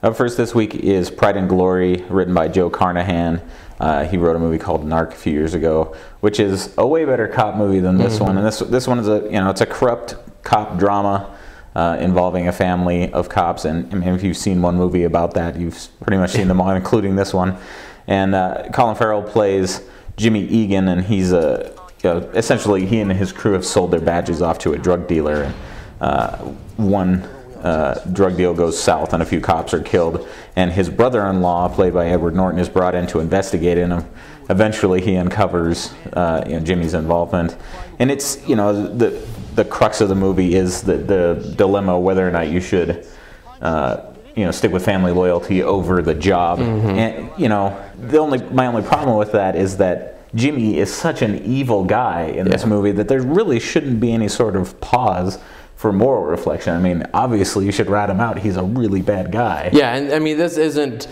Up first this week is Pride and Glory, written by Joe Carnahan. He wrote a movie called Narc a few years ago, which is a way better cop movie than this one. And this one is it's a corrupt cop drama involving a family of cops. And I mean, if you've seen one movie about that, you've pretty much seen them all, including this one. And Colin Farrell plays Jimmy Egan, and he's essentially he and his crew have sold their badges off to a drug dealer. And one drug deal goes south and a few cops are killed, and his brother-in-law, played by Edward Norton, is brought in to investigate, and eventually he uncovers Jimmy's involvement. And it's the crux of the movie is the dilemma whether or not you should stick with family loyalty over the job. And my only problem with that is that Jimmy is such an evil guy in this movie that there really shouldn't be any sort of pause for moral reflection. I mean, obviously you should rat him out. He's a really bad guy. Yeah, and I mean, this isn't,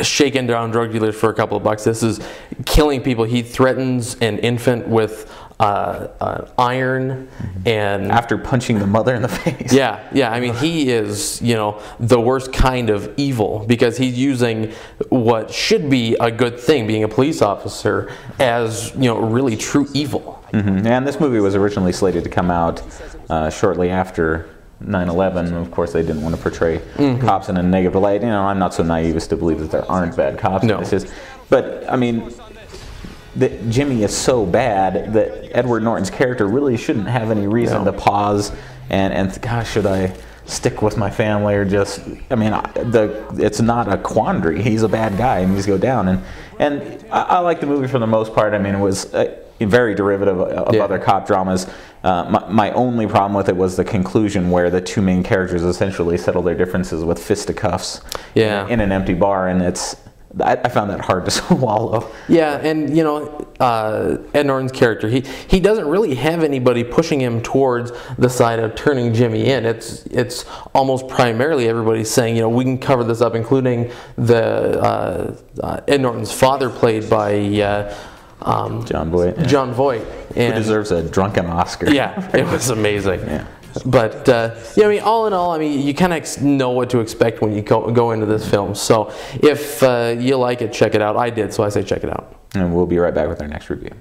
shaking down drug dealers for a couple of bucks. This is killing people. He threatens an infant with iron, and after punching the mother in the face. Yeah. I mean, he is, the worst kind of evil, because he's using what should be a good thing, being a police officer, as really true evil. And this movie was originally slated to come out shortly after 9/11. Of course, they didn't want to portray cops in a negative light. I'm not so naive as to believe that there aren't bad cops. No. But I mean, Jimmy is so bad that Edward Norton's character really shouldn't have any reason to pause and gosh, should I stick with my family or just? I mean, it's not a quandary. He's a bad guy and he needs to go down. And I like the movie for the most part. I mean, it was very derivative of other cop dramas. My only problem with it was the conclusion, where the two main characters essentially settle their differences with fisticuffs in an empty bar, and I found that hard to swallow. Yeah, and Ed Norton's character, he doesn't really have anybody pushing him towards the side of turning Jimmy in. It's almost primarily everybody saying, we can cover this up, including the Ed Norton's father, played by Jon Voight. Jon Voight, who deserves a drunken Oscar. Yeah, it was amazing. Yeah. But I mean, all in all, I mean, you kind of know what to expect when you go into this film. So if you like it, check it out. I did, so I say check it out. And we'll be right back with our next review.